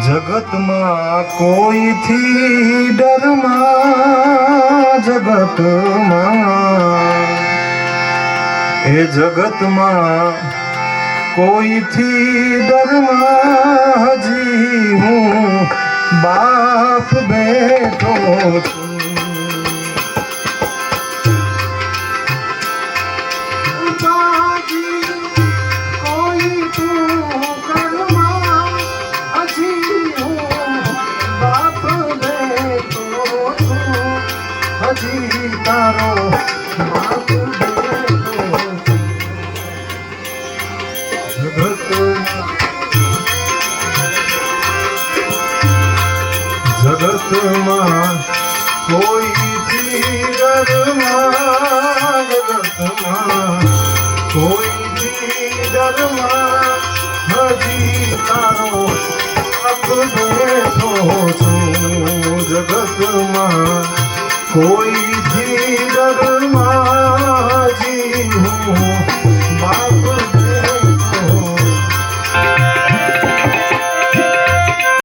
જગતમાં કોઈથી ડરમાં, જગતમાં એ જગતમાં કોઈથી ડરમાં હજી હું બાપ બેઠો છું. તારો બાપ જગતમાં કોઈથી ડરમાં, જગતમાં કોઈથી ડરમાં હજી તારો બાપ બેઠો છું. જગતમાં કોઈથી ડરમાં